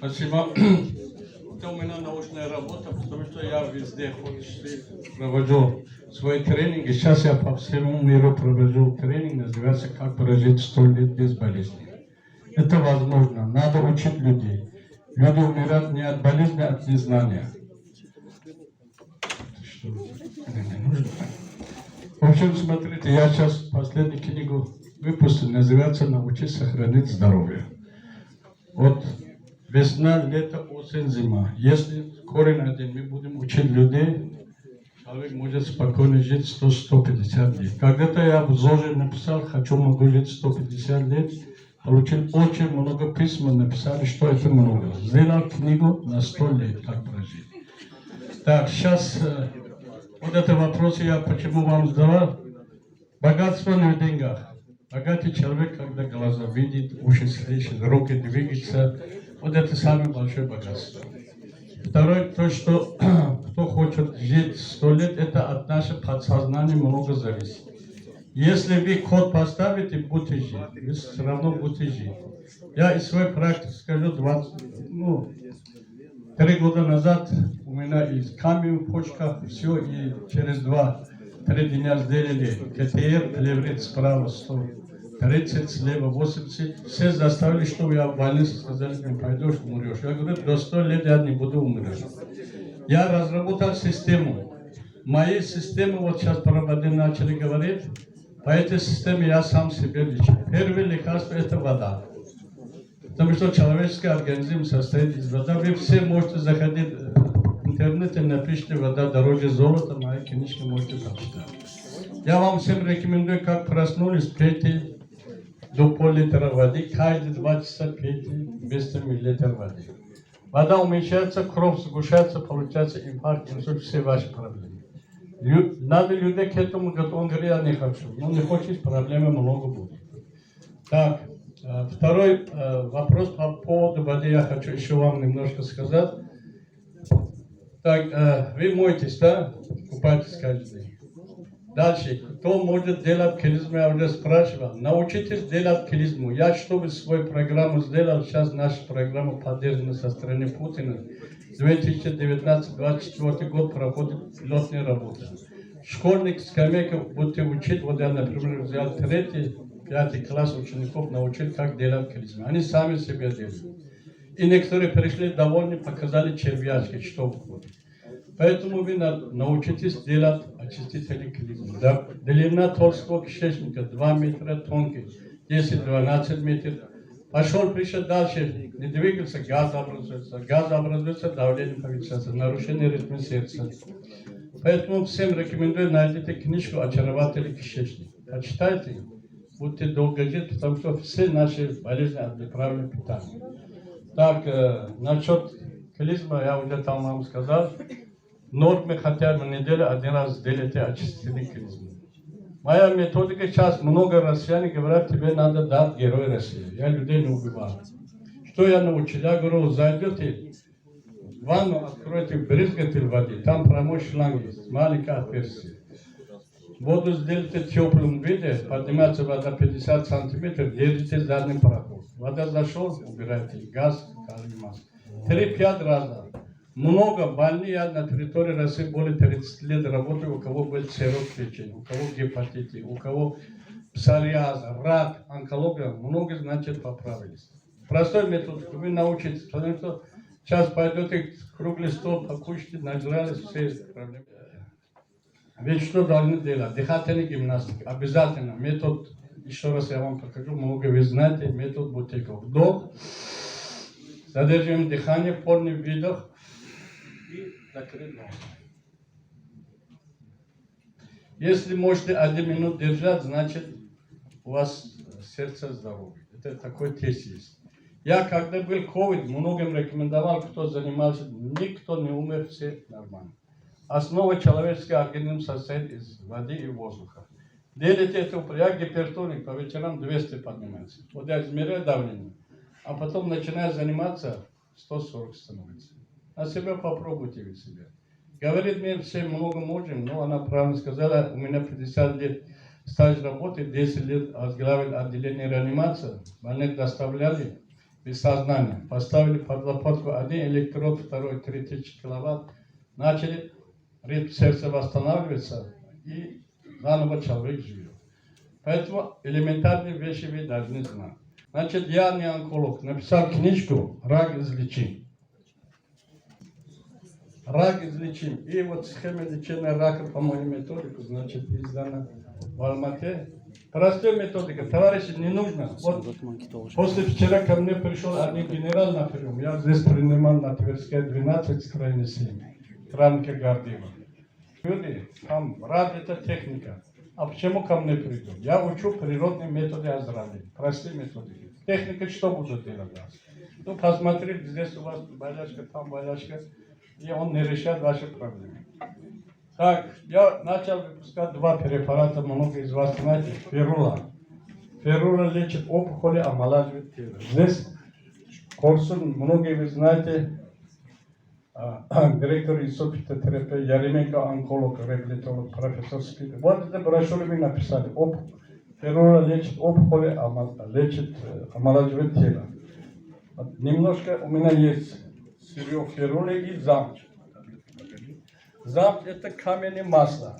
Спасибо. Это у меня научная работа, потому что я везде провожу свои тренинги. Сейчас я по всему миру провожу тренинг, называется «Как прожить 100 лет без болезни». Это возможно. Надо учить людей. Люди умирают не от болезни, а от незнания. В общем, смотрите, я сейчас последнюю книгу выпустил, называется «Научись сохранить здоровье». Вот весна, лето, осень, зима. Если корень один, мы будем учить людей, человек может спокойно жить 100-150 лет. Когда-то я в ЗОЖе написал, могу жить 150 лет. Получил очень много писем, написали, что это много. Сделал книгу на 100 лет, как прожить. Так, сейчас вот это вопрос я почему вам задавал. Богатство не в деньгах. Богатый человек, когда глаза видит, уши слышит, руки двигаются, вот это самое большое богатство. Второе, то, что кто хочет жить 100 лет, это от нашего подсознания много зависит. Если вы код поставите, будете жить, вы все равно будете жить. Я из своей практики скажу, 3 года назад у меня из камень в почках, все, и через 2-3 дня сделали КТР, леврит справа 100, 30 слева 80. Все заставили, чтобы я в больницу, сказали, не пойдешь, умрешь. Я говорю, до 100 лет я не буду умирать. Я разработал систему. Мои системы, вот сейчас про воды начали говорить, по этой системе я сам себе лечу. Первое лекарство – это вода. Потому что человеческий организм состоит из воды. Вы все можете заходить в интернет и напишите «Вода дороже золота», мои книжки можете прочитать. Я вам всем рекомендую, как проснулись, пейте до пол-литра воды, каждые 2 часа пейте 200 мл воды. Вода уменьшается, кровь сгущается, получается инфаркт, инсульт, все ваши проблемы. Надо людей к этому готовить. Он говорит, я не хочу. Ну, не хочешь, проблемы много будет. Так, второй вопрос по поводу воды я хочу еще вам немножко сказать. Так, вы моетесь, да? Купаетесь каждый день. Дальше, кто может делать клизму, я уже спрашивал. Научитесь делать клизму. Я, чтобы свою программу сделал, сейчас наша программа поддержана со стороны Путина. 2019-2024 год проходит пилотная работа. Школьник, скамейка будете учить. Вот я, например, взял 3-5 класс учеников, научил, как делать клизму. Они сами себе делают. И некоторые пришли довольны, показали червячки, что входит. Поэтому вы научитесь делать очистительный клизму. Длина толстого кишечника 2 метра, тонкий 10-12 метров. Пошел, пришел дальше, не двигался, газ образуется, давление повышается, нарушение ритма сердца. Поэтому всем рекомендую, найдите книжку «Очаровательный кишечник». Почитайте, будете долго жить, потому что все наши болезни от неправильного питания. Так, насчет клизмы, я уже там вам сказал. Нормы хотя бы неделю 1 раз сделайте очистительный клизму. Моя методика сейчас много россиян говорят, тебе надо дать герой России. Я людей не убиваю. Что я научил? Я говорю, зайдете в ванну, откройте брызгатель воды, там промочь шланг есть, маленькое отверстие. Воду сделайте в теплом виде, поднимается вода 50 сантиметров, держите задний проход. Вода зашел, убирайте газ, калий масс. 3-5 раза. Много больных, я на территории России более 30 лет работаю, у кого был цирроз печени, у кого гепатит, у кого псориаз, рак, онкология, многие, значит, поправились. Простой метод, вы научитесь, потому что сейчас пойдете круглый стол, покушайте, нажрались, все проблемы. Ведь что должны делать? Дыхательная гимнастика, обязательно. Метод, еще раз я вам покажу, много вы знаете, метод Бутейко. Вдох, задерживаем дыхание, полный выдох. Закрыть нос. Если можете 1 минуту держать, значит у вас сердце здоровое. Это такой тест есть. Я когда был COVID, многим рекомендовал, кто занимался, никто не умер, все нормально. Основа человеческого организма состоит из воды и воздуха. Делите это, я гипертоник, по вечерам 200 поднимается. Вот я измеряю давление, а потом начинаю заниматься, 140 становится. На себя попробуйте вы себя. Говорит мне, все много можем, но она правильно сказала, у меня 50 лет стаж работы, 10 лет возглавил отделение реанимации, больных доставляли. без сознания. Поставили под лопатку один электрод, второй, третий киловатт. Начали ритм сердца восстанавливаться, и заново человек живет. Поэтому элементарные вещи вы должны знать. Значит, я не онколог. Написал книжку «Рак излечим». Рак излечим. И вот схема лечения рака по моей методике, значит, издана в Алмате. Простая методика. Товарищи, не нужно. Вот после вчера ко мне пришел один генерал на прием. Я здесь принимал на Тверской 12, строение 7. Ранка Гордеева. Люди, там рад это техника. А почему ко мне придут? Я учу природные методы оздоровления. Простые методики. Техника что будет делать? Ну, посмотрите, здесь у вас болячка, там болячка. И он не решает ваши проблемы. Так, я начал выпускать 2 препарата, много из вас знаете, ферула. Ферула лечит опухоли, омолаживает тело. Здесь Корсун, многие вы знаете, директор института фитотерапии, Яременко, онколог, реабилитолог, профессор Спит. Вот это брошюры мы написали. Ферула лечит опухоли, лечит, омолаживает тело. Вот немножко у меня есть сырье ферули и замч. Замч это каменное масло.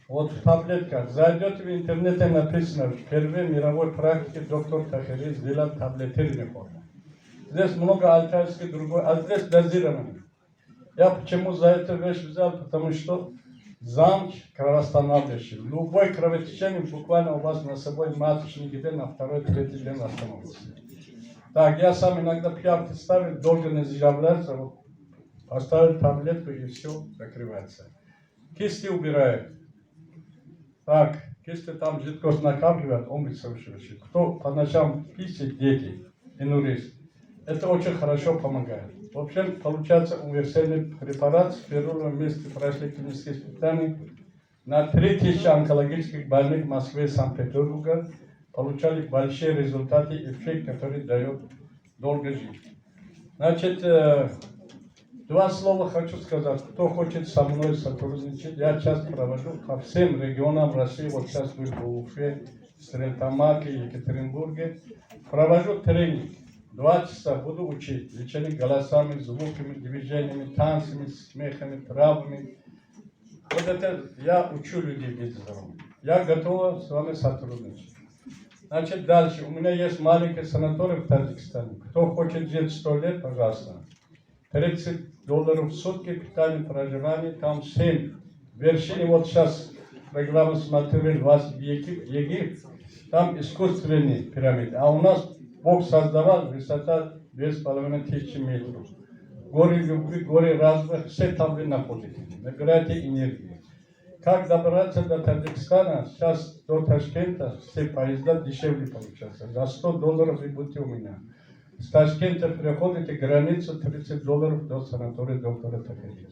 Вот в таблетках. Зайдете в интернете, написано, в первой мировой практике доктор Тахери сделал таблетированную форму. Здесь много алтайских, другой, а здесь дозированный. Я почему за эту вещь взял? Потому что замч кровоостанавливающий. Любое кровотечение буквально у вас на собой маточный где на 2-3 день остановится. Так, я сам иногда пьянки ставил, долго не заживляется, вот, поставил таблетку и все закрывается. Кисти убирает. Так, кисти там жидкость накапливает, он высушивающий. Кто по ночам писит, дети, инурист. Это очень хорошо помогает. В общем, получается универсальный препарат с ферулом вместе прошли клинические испытания на 3000 онкологических больных в Москве и Санкт-Петербурге. Получали большие результаты, эффект, который дает долго жить. Значит, 2 слова хочу сказать. Кто хочет со мной сотрудничать, я часто провожу по всем регионам России, вот сейчас вы в Уфе, Стерлитамаке, Екатеринбурге, провожу тренинг. 2 часа буду учить лечение голосами, звуками, движениями, танцами, смехами, травами. Вот это я учу людей быть здоровыми. Я готов с вами сотрудничать. Значит, дальше. У меня есть маленький санаторий в Таджикистане. Кто хочет жить 100 лет, пожалуйста. $30 в сутки, питание, проживание. Там 7. В вершине, вот сейчас программу смотрели вас в Египет. Там искусственные пирамиды. А у нас Бог создавал высота 2500 метров. Горы любви, горы разума, все там вы находитесь. Набирайте энергию. Как добраться до Таджикистана? Сейчас до Ташкента все поезда дешевле получаются. За $100 вы будете у меня. С Ташкента приходите границу $30 до санатория доктора Тахери.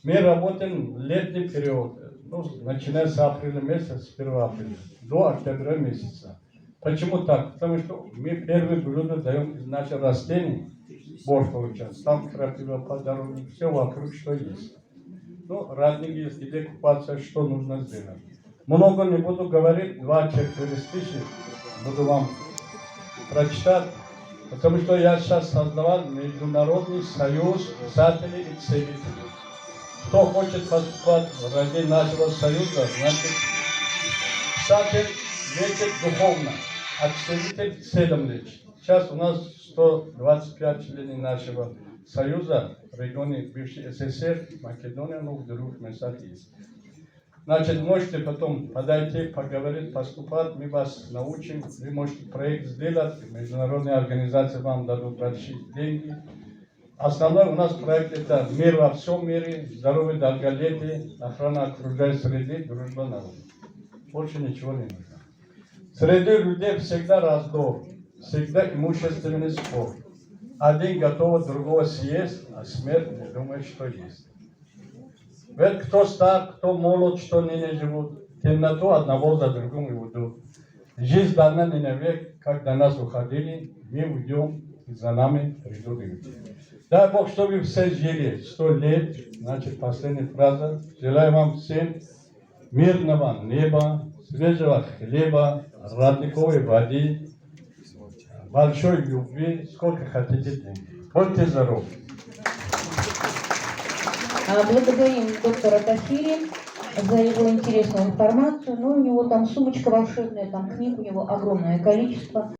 Мы работаем летний период, ну, начиная с апреля месяца, с 1 апреля до октября месяца. Почему так? Потому что мы первые блюда даем из наших растений, борщ получается. Там крапива, подорожник, все вокруг, что есть. Ну, родник есть, где купаться, что нужно сделать. Много не буду говорить, 2-4 стихи буду вам прочитать, потому что я сейчас создавал Международный союз писателей и целителей. Кто хочет поступать ради нашего союза, значит, писатель лечит духовно, а целитель целым лечит. Сейчас у нас 125 членов нашего союза в регионе бывшей СССР, Македония, но в других местах есть. Значит, можете потом подойти, поговорить, поступать, мы вас научим, вы можете проект сделать, международные организации вам дадут большие деньги. Основной у нас проект это мир во всем мире, здоровье, долголетие, охрана окружающей среды, дружба народа. Больше ничего не нужно. Среди людей всегда раздор, всегда имущественный спор. Один готов другого съесть, а смерть не думает, что есть. Ведь кто стар, кто молод, что ныне живут, темноту одного за другим идут. Жизнь дана не навек, как до нас уходили, мы уйдем, и за нами придут люди. Дай Бог, чтобы все жили 100 лет, значит, последняя фраза. Желаю вам всем мирного неба, свежего хлеба, родниковой воды, большой любви, сколько хотите денег. Будьте здоровы. Благодарим доктора Тахири за его интересную информацию. Ну, у него там сумочка волшебная, там книг у него огромное количество.